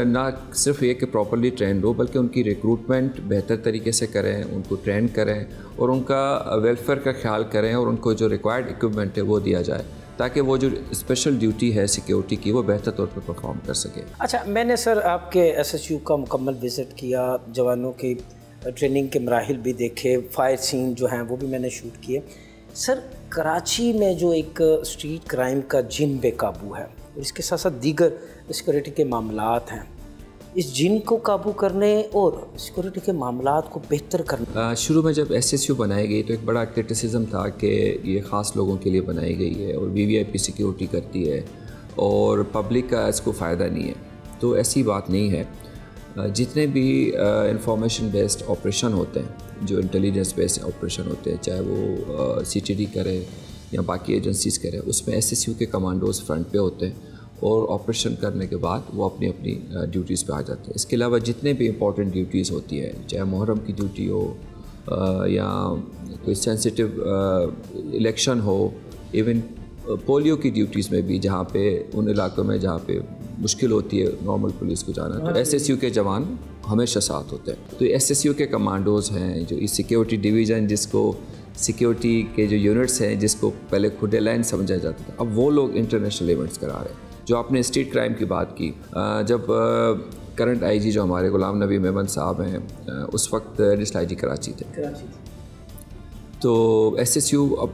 ना सिर्फ ये कि प्रॉपरली ट्रेंड हो, बल्कि उनकी रिक्रूटमेंट बेहतर तरीके से करें, उनको ट्रेन करें और उनका वेलफेयर का ख्याल करें, और उनको जो रिक्वायर्ड इक्विपमेंट है वो दिया जाए, ताकि वो जो स्पेशल ड्यूटी है सिक्योरिटी की वो बेहतर तौर पर परफॉर्म कर सके।
अच्छा, मैंने सर आपके SSU का मुकम्मल विज़िट किया, जवानों की ट्रेनिंग के मराहिल भी देखे, फायर सीन जो हैं वो भी मैंने शूट किए। सर, कराची में जो एक स्ट्रीट क्राइम का जिन बेकाबू है, इसके साथ साथ दीगर सिक्योरिटी के मामलात हैं, इस जिन को काबू करने और सिक्योरिटी के मामलात को बेहतर करने,
शुरू में जब SSU बनाई गई तो एक बड़ा क्रिटिसिज्म था कि ये ख़ास लोगों के लिए बनाई गई है और VVIP सिक्योरिटी करती है और पब्लिक का इसको फ़ायदा नहीं है। तो ऐसी बात नहीं है। जितने भी इंफॉर्मेशन बेस्ड ऑपरेशन होते हैं, जो इंटेलिजेंस बेस्ड ऑपरेशन होते हैं, चाहे वो CTD करे या बाकी एजेंसीज़ करें, उसमें SSU के कमांडोज फ्रंट पे होते हैं और ऑपरेशन करने के बाद वो अपनी अपनी ड्यूटीज़ पे आ जाते हैं। इसके अलावा जितने भी इंपॉर्टेंट ड्यूटीज़ होती हैं, चाहे मुहर्रम की ड्यूटी हो या कोई सेंसिटिव इलेक्शन हो, इवन पोलियो की ड्यूटीज़ में भी, जहाँ पे उन इलाकों में जहाँ पे मुश्किल होती है नॉर्मल पुलिस को जाना, तो SSU के जवान हमेशा साथ होते हैं। तो SSU के कमांडोज़ हैं, जो इस सिक्योरिटी डिवीज़न, जिसको सिक्योरिटी के जो यूनिट्स हैं, जिसको पहले खुले लाइन समझा जाता था, अब वो लोग इंटरनेशनल इवेंट्स करा रहे हैं। जो आपने स्ट्रीट क्राइम की बात की, जब करंट IG जो हमारे गुलाम नबी मेमन साहब हैं, उस वक्त डिस्ट्रिक्ट IG कराची थे, तो SSU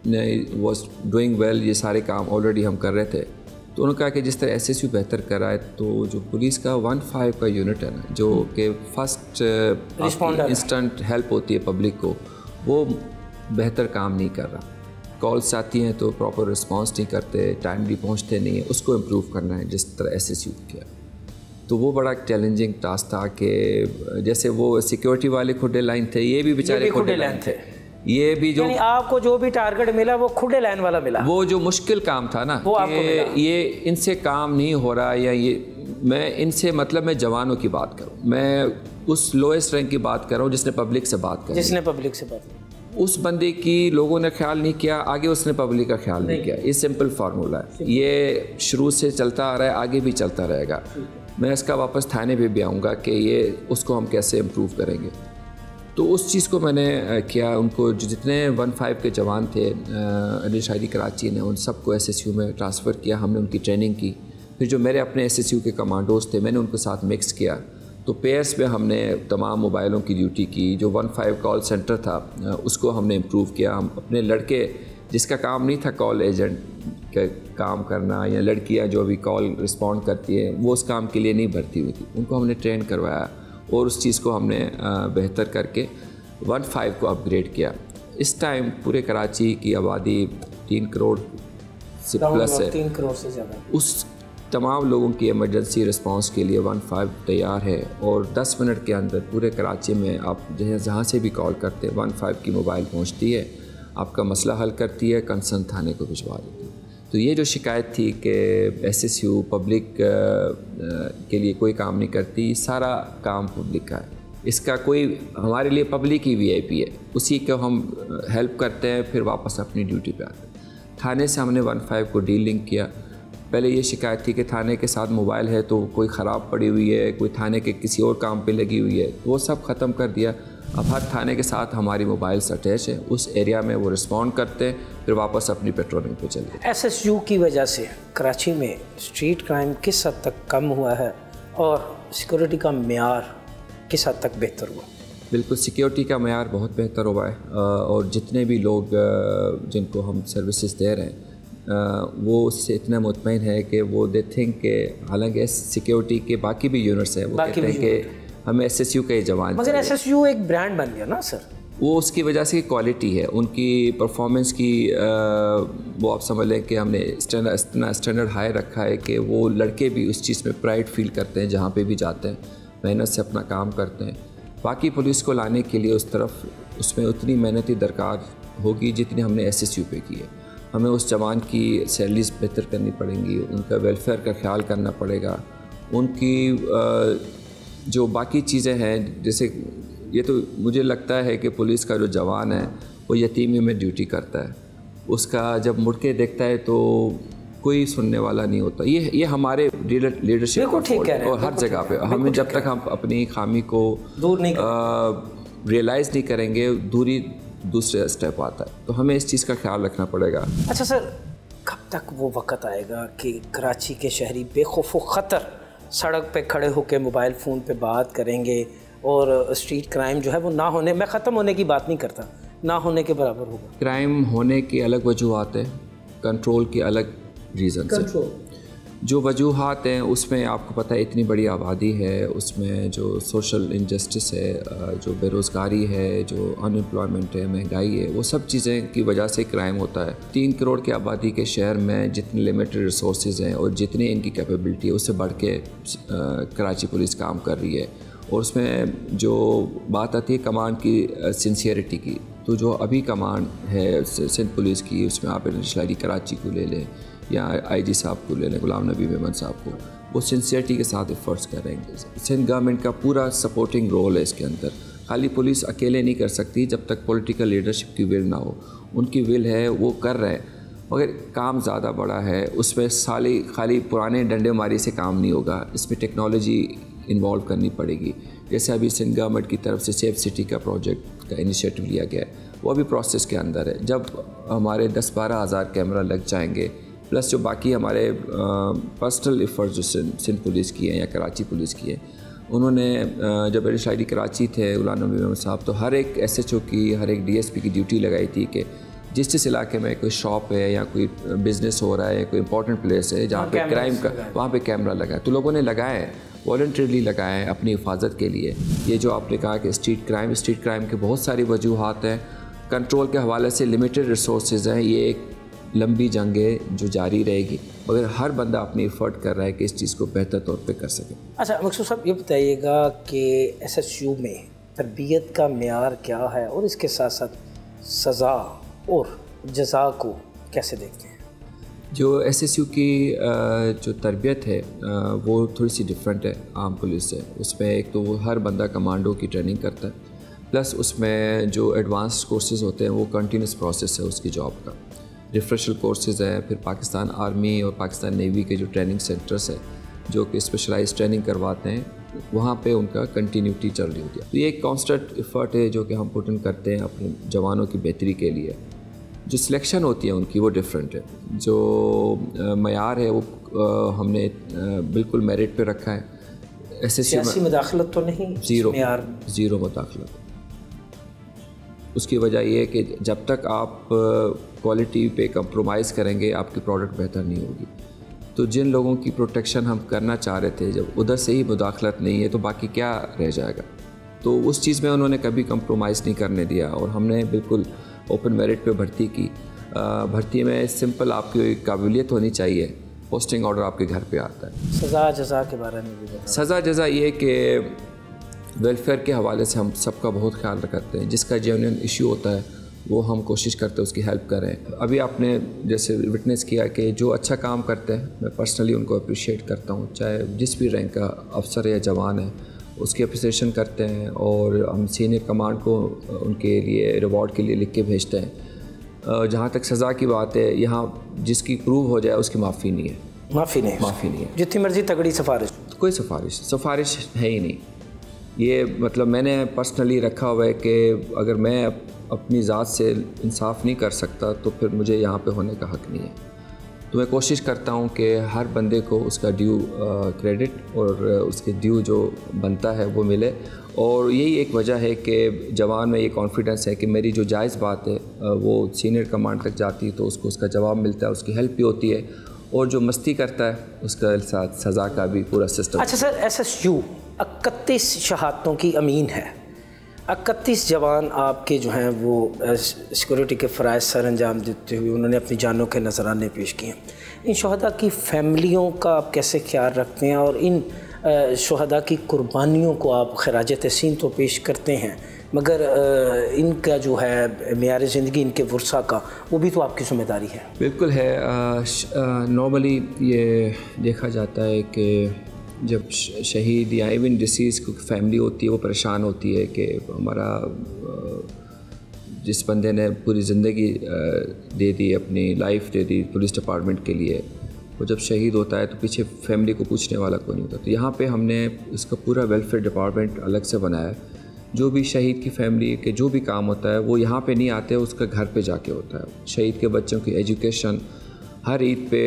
ने वाज डूइंग वेल, ये सारे काम ऑलरेडी हम कर रहे थे। तो उन्होंने कहा कि जिस तरह SSU बेहतर कर रहा है, तो जो पुलिस का 15 का यूनिट है ना, जो कि फर्स्ट इंस्टेंट हेल्प होती है पब्लिक को, वो बेहतर काम नहीं कर रहा। कॉल्स आती हैं तो प्रॉपर रिस्पांस नहीं करते, टाइमली पहुंचते नहीं है, उसको इम्प्रूव करना है जिस तरह SSU किया। तो वो बड़ा चैलेंजिंग टास्क था कि जैसे वो सिक्योरिटी वाले खुडे लाइन थे, ये भी बेचारे खुडे लाइन थे। ये भी जो
आपको जो भी टारगेट मिला वो खुडे लाइन वाला मिला,
वो जो मुश्किल काम था ना,
वो आपको मिला।
ये इनसे काम नहीं हो रहा, या ये मैं इनसे मतलब मैं जवानों की बात करूँ, मैं उस लोएस्ट रैंक की बात कर रहा हूँ जिसने पब्लिक से बात करी,
जिसने पब्लिक से बात की।
उस बंदे की लोगों ने ख्याल नहीं किया, आगे उसने पब्लिक का ख्याल नहीं किया। ये सिंपल फार्मूला है, ये शुरू से चलता आ रहा है, आगे भी चलता रहेगा। मैं इसका वापस थाने पे भी आऊँगा कि ये उसको हम कैसे इम्प्रूव करेंगे। तो उस चीज़ को मैंने किया। उनको जितने 15 के जवान थे शायरी कराची ने, उन सबको SSU में ट्रांसफ़र किया, हमने उनकी ट्रेनिंग की। फिर जो मेरे अपने SSU के कमांडोज थे, मैंने उनको साथ मिक्स किया। तो पेयर्स पे हमने तमाम मोबाइलों की ड्यूटी की। जो 15 कॉल सेंटर था उसको हमने इम्प्रूव किया। हम अपने लड़के जिसका काम नहीं था कॉल एजेंट का काम करना, या लड़कियां जो भी कॉल रिस्पॉन्ड करती है वो उस काम के लिए नहीं भर्ती हुई थी, उनको हमने ट्रेन करवाया और उस चीज़ को हमने बेहतर करके 15 को अपग्रेड किया। इस टाइम पूरे कराची की आबादी 3 करोड़ से प्लस है।
3 करोड़ से ज़्यादा।
उस तमाम लोगों की इमरजेंसी रिस्पांस के लिए 15 तैयार है और 10 मिनट के अंदर पूरे कराची में आप जहाँ से भी कॉल करते हैं 15 की मोबाइल पहुँचती है, आपका मसला हल करती है, कंसर्न थाने को भिजवा देती है। तो ये जो शिकायत थी कि SSU पब्लिक के लिए कोई काम नहीं करती, सारा काम पब्लिक का है। इसका कोई हमारे लिए पब्लिक ही VIP है, उसी को हम हेल्प करते हैं, फिर वापस अपनी ड्यूटी पे आते हैं। थाने से हमने 15 को डीलिंग किया। पहले ये शिकायत थी कि थाने के साथ मोबाइल है तो कोई ख़राब पड़ी हुई है, कोई थाने के किसी और काम पे लगी हुई है, वो सब ख़त्म कर दिया। अब हर थाने के साथ हमारी मोबाइल्स अटैच है, उस एरिया में वो रिस्पॉन्ड करते हैं, फिर वापस अपनी पेट्रोलिंग पे चलते हैं।
SSU की वजह से कराची में स्ट्रीट क्राइम किस हद तक कम हुआ है और सिक्योरिटी का मेयार किस हद तक बेहतर हुआ?
बिल्कुल, सिक्योरिटी का मेयार बहुत बेहतर हुआ है और जितने भी लोग जिनको हम सर्विसेज दे रहे हैं वो उससे इतना मुतमईन है कि वो दे थिंक के, हालांकि सिक्योरिटी के बाकी भी यूनिट्स हैं, वो कहते हैं कि हमें SSU के जवान,
मगर SSU एक ब्रांड बन गया ना सर।
वो उसकी वजह से क्वालिटी है उनकी परफॉर्मेंस की, वो आप समझ लें कि हमने इतना स्टैंडर्ड हाई रखा है कि वो लड़के भी उस चीज़ में प्राइड फील करते हैं, जहाँ पे भी जाते हैं मेहनत से अपना काम करते हैं। बाकी पुलिस को लाने के लिए उस तरफ उसमें उतनी मेहनत ही दरकार होगी जितनी हमने SSU पे की है। हमें उस जवान की सैलरीज बेहतर करनी पड़ेंगी, उनका वेलफेयर का ख्याल करना पड़ेगा, उनकी जो बाकी चीज़ें हैं, जैसे ये तो मुझे लगता है कि पुलिस का जो जवान है वो यतीमी में ड्यूटी करता है, उसका जब मुड़ के देखता है तो कोई सुनने वाला नहीं होता। ये हमारे लीडरशिप और हर जगह पे हमें जब तक हम अपनी खामी को
दूर नहीं
रियलाइज़ नहीं करेंगे, दूरी दूसरे स्टेप आता है, तो हमें इस चीज़ का ख्याल रखना पड़ेगा।
अच्छा सर, कब तक वो वक्त आएगा कि कराची के शहरी बेखौफ ख़तर सड़क पे खड़े होकर मोबाइल फ़ोन पे बात करेंगे और स्ट्रीट क्राइम जो है वो ना होने, मैं ख़त्म होने की बात नहीं करता, ना होने के बराबर होगा?
क्राइम होने की अलग वजूहात हैं, कंट्रोल की अलग रीज़न है। जो वजूहात हैं उसमें आपको पता है इतनी बड़ी आबादी है, उसमें जो सोशल इनजस्टिस है, जो बेरोज़गारी है, जो अनएम्प्लॉयमेंट है, महंगाई है, वो सब चीज़ें की वजह से क्राइम होता है। 3 करोड़ की आबादी के शहर में जितने लिमिटेड रिसोर्सेज हैं और जितनी इनकी कैपेबिलिटी है उससे बढ़ के कराची पुलिस काम कर रही है। और उसमें जो बात आती है कमांड की सिंसियरिटी की, तो जो अभी कमांड है सिंध पुलिस की, उसमें आप शायरी कराची को ले लें या IG साहब को ले लें, गुलाम नबी मेमन साहब को, वो सिंसियरिटी के साथ एफर्ट्स कर रहे हैं। सिंध गवर्नमेंट का पूरा सपोर्टिंग रोल है इसके अंदर। खाली पुलिस अकेले नहीं कर सकती जब तक पॉलिटिकल लीडरशिप की विल ना हो। उनकी विल है, वो कर रहे हैं, मगर काम ज़्यादा बड़ा है, उसमें खाली पुराने डंडे मारी से काम नहीं होगा, इसमें टेक्नोलॉजी इन्वॉल्व करनी पड़ेगी। जैसे अभी सिंध गवर्नमेंट की तरफ से सेफ सिटी का प्रोजेक्ट का इनिशिएटिव लिया गया है, वो अभी प्रोसेस के अंदर है। जब हमारे 10-12 हज़ार कैमरा लग जाएंगे, प्लस जो बाकी हमारे पर्सनल एफर्ट जो सिंध पुलिस की है या कराची पुलिस की है, उन्होंने जब शायरी कराची थे गुलाम नबी मेमन साहब, तो हर एक SHO की, हर एक DSP की ड्यूटी लगाई थी कि जिस इलाके में कोई शॉप है या कोई बिज़नेस हो रहा है, कोई इंपॉर्टेंट प्लेस है जहाँ पे क्राइम का, वहाँ पे कैमरा लगा है। तो लोगों ने लगाए हैं, वॉलंटरीली लगाए हैं अपनी हिफाजत के लिए। ये जो आपने कहा कि स्ट्रीट क्राइम के बहुत सारी वजूहात हैं। कंट्रोल के हवाले से लिमिटेड रिसोर्सेज हैं, ये एक लंबी जंगें जो जारी रहेगी, मगर हर बंदा अपनी एफर्ट कर रहा है कि इस चीज़ को बेहतर तौर पे कर सके।
अच्छा मकसूद साहब, ये बताइएगा कि SSU में तरबियत का मेयार क्या है और इसके साथ साथ सज़ा और जज़ा को कैसे देखते हैं?
जो SSU की जो तरबियत है वो थोड़ी सी डिफरेंट है आम पुलिस से। उसमें एक तो वो हर बंदा कमांडो की ट्रेनिंग करता है, प्लस उसमें जो एडवांस्ड कोर्सेज होते हैं वो कंटिन्यूस प्रोसेस है उसकी जॉब का। रिफ्रेशर कोर्सेज है, फिर पाकिस्तान आर्मी और पाकिस्तान नेवी के जो ट्रेनिंग सेंटर्स है जो कि स्पेशलाइज ट्रेनिंग करवाते हैं, वहाँ पे उनका कंटिन्यूटी चल रही होती है। तो ये एक कॉन्स्टेंट एफर्ट है जो कि हम पुट इन करते हैं अपने जवानों की बेहतरी के लिए। जो सिलेक्शन होती है उनकी वो डिफरेंट है, जो मयार है वो हमने बिल्कुल मेरिट पे रखा है।
सियासी मुदाखलत तो नहीं?
ज़ीरो मुदाखलत। उसकी वजह ये है कि जब तक आप क्वालिटी पे कंप्रोमाइज़ करेंगे आपकी प्रोडक्ट बेहतर नहीं होगी। तो जिन लोगों की प्रोटेक्शन हम करना चाह रहे थे, जब उधर से ही मुदाखलत नहीं है तो बाकी क्या रह जाएगा। तो उस चीज़ में उन्होंने कभी कंप्रोमाइज़ नहीं करने दिया और हमने बिल्कुल ओपन मेरिट पे भर्ती की। भर्ती में सिंपल आपकी काबिलियत होनी चाहिए, पोस्टिंग ऑर्डर आपके घर पे आता है।
सज़ा जज़ा के बारे में भी बताएं।
सज़ा जज़ा ये कि वेलफेयर के हवाले से हम सबका बहुत ख्याल रखते हैं। जिसका जेन्युइन इशू होता है वो हम कोशिश करते हैं उसकी हेल्प करें। अभी आपने जैसे विटनेस किया कि जो अच्छा काम करते हैं मैं पर्सनली उनको अप्रिशिएट करता हूँ, चाहे जिस भी रैंक का अफसर या जवान है उसकी अप्रिसिएशन करते हैं और हम सीनियर कमांड को उनके लिए रिवॉर्ड के लिए लिख के भेजते हैं। जहाँ तक सज़ा की बात है, यहाँ जिसकी प्रूव हो जाए उसकी माफ़ी नहीं है।
माफ़ी नहीं है। जितनी मर्जी तगड़ी सिफारिश,
कोई सिफारिश है ही नहीं। ये मतलब मैंने पर्सनली रखा हुआ है कि अगर मैं अपनी ज़ात से इंसाफ नहीं कर सकता तो फिर मुझे यहाँ पे होने का हक़ नहीं है। तो मैं कोशिश करता हूँ कि हर बंदे को उसका ड्यू क्रेडिट और उसके ड्यू जो बनता है वो मिले। और यही एक वजह है कि जवान में ये कॉन्फिडेंस है कि मेरी जो जायज़ बात है वो सीनियर कमांड तक जाती है तो उसको उसका जवाब मिलता है, उसकी हेल्प भी होती है, और जो मस्ती करता है उसका साथ सज़ा का भी पूरा सिस्टम।
अच्छा सर, SSU 31 शहादतों की अमीन है। 31 जवान आपके जो हैं वो सिक्योरिटी के फ़राइज़ सर अंजाम देते हुए उन्होंने अपनी जानों के नजराने पेश किए। इन शहदा की फैमिलियों का आप कैसे ख्याल रखते हैं और इन शहदा की कुर्बानियों को आप खराज तहसीन तो पेश करते हैं, मगर इनका जो है मेयार ज़िंदगी, इनके वर्सा का, वो भी तो आपकी ज़िम्मेदारी है।
बिल्कुल है। नॉर्मली ये देखा जाता है कि जब शहीद या इवन डिसीज़ को फैमिली होती है वो परेशान होती है कि हमारा जिस बंदे ने पूरी ज़िंदगी दे दी, अपनी लाइफ दे दी पुलिस डिपार्टमेंट के लिए, वो जब शहीद होता है तो पीछे फैमिली को पूछने वाला कोई नहीं होता। तो यहाँ पे हमने इसका पूरा वेलफेयर डिपार्टमेंट अलग से बनाया है। जो भी शहीद की फैमिली के जो भी काम होता है वो यहाँ पे नहीं आते, उसका घर पे जाके होता है। शहीद के बच्चों की एजुकेशन, हर ईद पे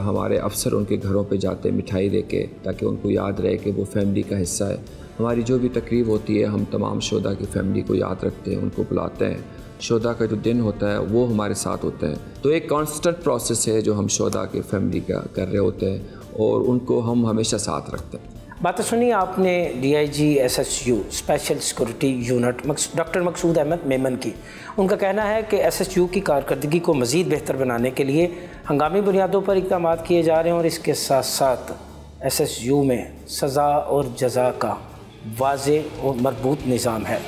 हमारे अफसर उनके घरों पे जाते हैं मिठाई देके, ताकि उनको याद रहे कि वो फैमिली का हिस्सा है। हमारी जो भी तकरीब होती है हम तमाम शोधा की फैमिली को याद रखते हैं, उनको बुलाते हैं। शोधा का जो दिन होता है वो हमारे साथ होते हैं। तो एक कांस्टेंट प्रोसेस है जो हम शोधा की फैमिली का कर रहे होते हैं और उनको हम हमेशा साथ रखते हैं।
बात सुनी आपने DIG SSU special security unit doctor Maqsood Ahmed Memon की। उनका कहना है कि SSU की कारकर्दगी को मज़ीद बेहतर बनाने के लिए हंगामी बुनियादों पर इक़दाम किए जा रहे हैं और इसके साथ साथ SSU में सज़ा और जज़ा का वाज़ेह और मरबूत निज़ाम है।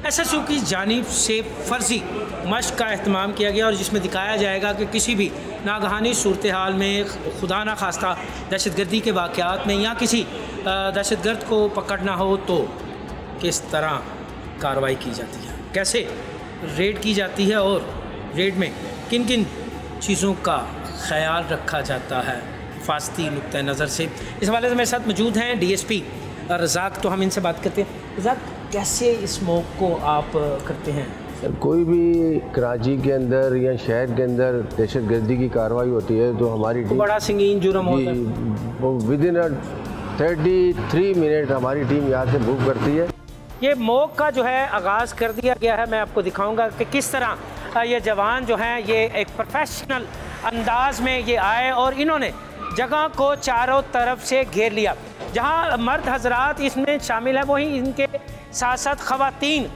SSU की जानिब से फ़र्ज़ी मश्क का अहतमाम किया गया और जिसमें दिखाया जाएगा कि किसी भी नागहानी सूरत हाल में, खुदा न खास्ता दहशतगर्दी के वाक़यात में या किसी दहशतगर्द को पकड़ना हो तो किस तरह कार्रवाई की जाती है, कैसे रेड की जाती है और रेड में किन किन चीज़ों का ख्याल रखा जाता है हिफाजती नुक्ता नज़र से। इस हवाले से मेरे साथ मौजूद हैं DSP रज़ाक। तो हम इनसे बात करते हैं। रज़ाक, कैसे इस मौक़ को आप करते हैं?
सर, कोई भी कराची के अंदर या शहर के अंदर दहशतगर्दी की कार्रवाई होती है तो हमारी टीम
बड़ा संगीन जुर्म होता है,
वो विदिन 33 मिनट हमारी टीम यहाँ से मूव करती है।
ये मौक़ का जो है आगाज़ कर दिया गया है। मैं आपको दिखाऊंगा कि किस तरह ये जवान जो हैं ये एक प्रोफेशनल अंदाज में ये आए और इन्होंने जगह को चारों तरफ से घेर लिया। जहां मर्द हजरात इसमें शामिल है, वहीं इनके साथ साथ ख़वातीन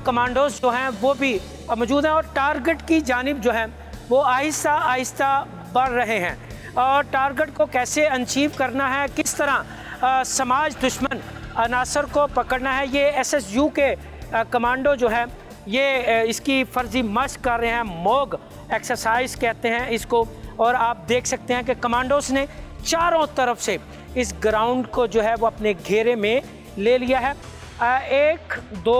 कमांडोज जो हैं वो भी मौजूद हैं और टारगेट की जानिब जो है वो आहिस्ता आहिस्ता बढ़ रहे हैं। और टारगेट को कैसे अचीव करना है, किस तरह समाज दुश्मन अनासर को पकड़ना है, ये SSU के कमांडो जो है ये इसकी फ़र्जी मशक कर रहे हैं। मॉग एक्सरसाइज कहते हैं इसको। और आप देख सकते हैं कि कमांडोज ने चारों तरफ से इस ग्राउंड को जो है वो अपने घेरे में ले लिया है। 1 2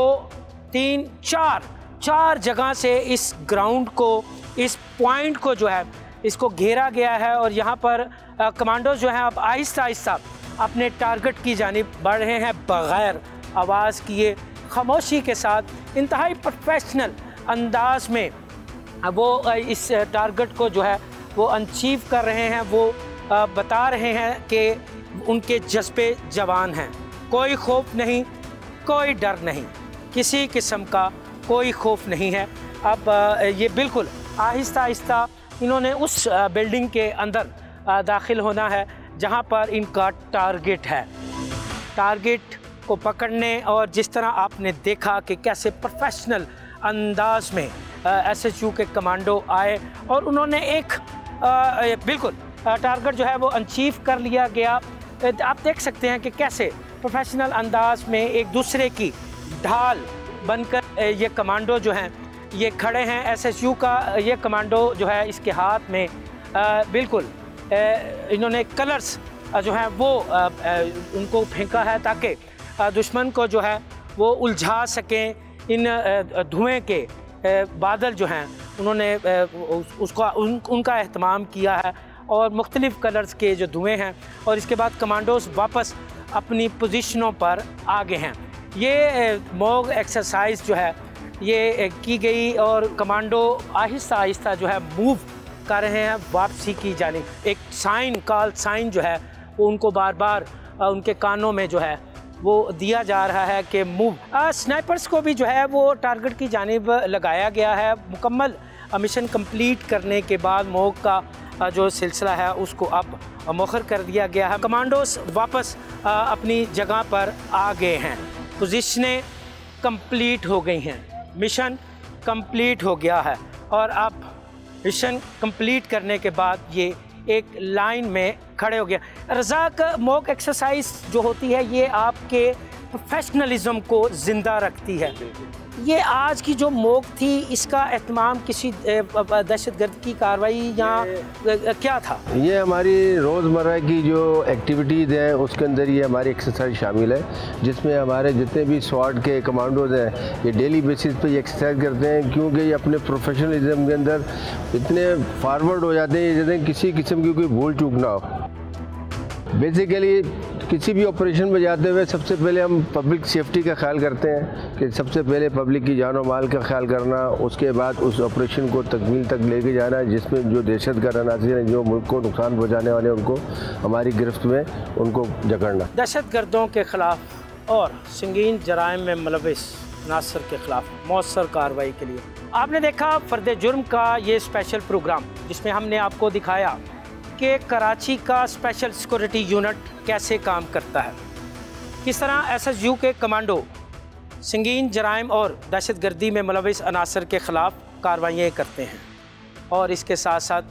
3 4 जगह से इस ग्राउंड को, इस पॉइंट को जो है इसको घेरा गया है। और यहाँ पर कमांडोज जो हैं अब आहिस्ता आहिस्ता अपने टारगेट की जानिब बढ़ रहे हैं, बग़ैर आवाज़ किए, खामोशी के साथ, इंतहाई प्रोफेशनल अंदाज में वो इस टारगेट को जो है वो अचीव कर रहे हैं। वो बता रहे हैं कि उनके जज्बे जवान हैं, कोई खौफ नहीं, कोई डर नहीं, किसी किस्म का कोई खौफ नहीं है। अब ये बिल्कुल आहिस्ता आहिस्ता इन्होंने उस बिल्डिंग के अंदर दाखिल होना है जहां पर इनका टारगेट है। टारगेट को पकड़ने, और जिस तरह आपने देखा कि कैसे प्रोफेशनल अंदाज में SSU के कमांडो आए और उन्होंने एक बिल्कुल टारगेट जो है वो अचीव कर लिया गया। आप देख सकते हैं कि कैसे प्रोफेशनल अंदाज में एक दूसरे की ढाल बनकर ये कमांडो जो हैं ये खड़े हैं। SSU का ये कमांडो जो है इसके हाथ में बिल्कुल इन्होंने कलर्स जो हैं वो उनको फेंका है ताकि दुश्मन को जो है वो उलझा सकें। इन धुएं के बादल जो हैं उन्होंने उनका एहतमाम किया है और मुख्तलिफ़ कलर्स के जो धुएं हैं। और इसके बाद कमांडोज वापस अपनी पोजीशनों पर आ गए हैं। ये मॉग एक्सरसाइज जो है ये की गई और कमांडो आहिस्ता आहिस्ता जो है मूव कर रहे हैं वापसी की जानिब। एक साइन, कॉल साइन जो है वो उनको बार बार उनके कानों में जो है वो दिया जा रहा है कि मूव। स्नाइपर्स को भी जो है वो टारगेट की जानिब लगाया गया है। मुकम्मल मिशन कंप्लीट करने के बाद मॉग का जो सिलसिला है उसको अब मौखर कर दिया गया है। कमांडोज वापस अपनी जगह पर आ गए हैं, पोजीशनें कंप्लीट हो गई हैं, मिशन कंप्लीट हो गया है। और अब मिशन कंप्लीट करने के बाद ये एक लाइन में खड़े हो गया। रज़ाक, मॉक एक्सरसाइज जो होती है ये आपके प्रोफेशनलिज्म को ज़िंदा रखती है। ये आज की जो मॉक थी इसका एहतमाम किसी दहशतगर्द की कार्रवाई या क्या था?
ये हमारी रोज़मर्रा की जो एक्टिविटीज़ हैं उसके अंदर ये हमारी एक्सरसाइज शामिल है, जिसमें हमारे जितने भी स्वाट के कमांडोज हैं ये डेली बेसिस पे ये एक्सरसाइज करते हैं, क्योंकि ये अपने प्रोफेशनलिज्म के अंदर इतने फारवर्ड हो जाते हैं जैसे किसी किस्म की कोई भूल चूक ना हो। बेसिकली किसी भी ऑपरेशन में जाते हुए सबसे पहले हम पब्लिक सेफ्टी का ख्याल करते हैं कि सबसे पहले पब्लिक की जान और माल का ख्याल करना, उसके बाद उस ऑपरेशन को तकमील तक लेके जाना जिसमें जो दहशतगर्द अनासिर हैं जो मुल्क को नुकसान पहुँचाने वाले उनको हमारी गिरफ्त में उनको जकड़ना।
दहशतगर्दों के ख़िलाफ़ और संगीन जराइम में मुलविस अनासर के ख़िलाफ़ मौसर कार्रवाई के लिए आपने देखा फ़र्द जुर्म का ये स्पेशल प्रोग्राम, जिसमें हमने आपको दिखाया कि कराची का स्पेशल सिक्योरिटी यूनिट कैसे काम करता है, किस तरह SSU के कमांडो संगीन जराइम और दहशतगर्दी में मुलविस अनासर के ख़िलाफ़ कार्रवाइयाँ करते हैं और इसके साथ साथ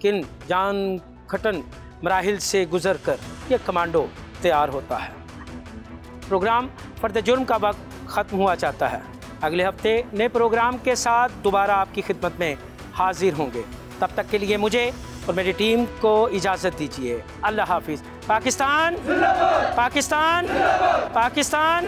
किन जान खटन मराहिल से गुज़र कर ये कमांडो तैयार होता है। प्रोग्राम फ़र्द जुर्म का वक्त ख़त्म हुआ चाहता है। अगले हफ्ते नए प्रोग्राम के साथ दोबारा आपकी खिदमत में हाजिर होंगे। तब तक के लिए मुझे और मेरी टीम को इजाज़त दीजिए। अल्लाह हाफिज़। पाकिस्तान, पाकिस्तान, पाकिस्तान।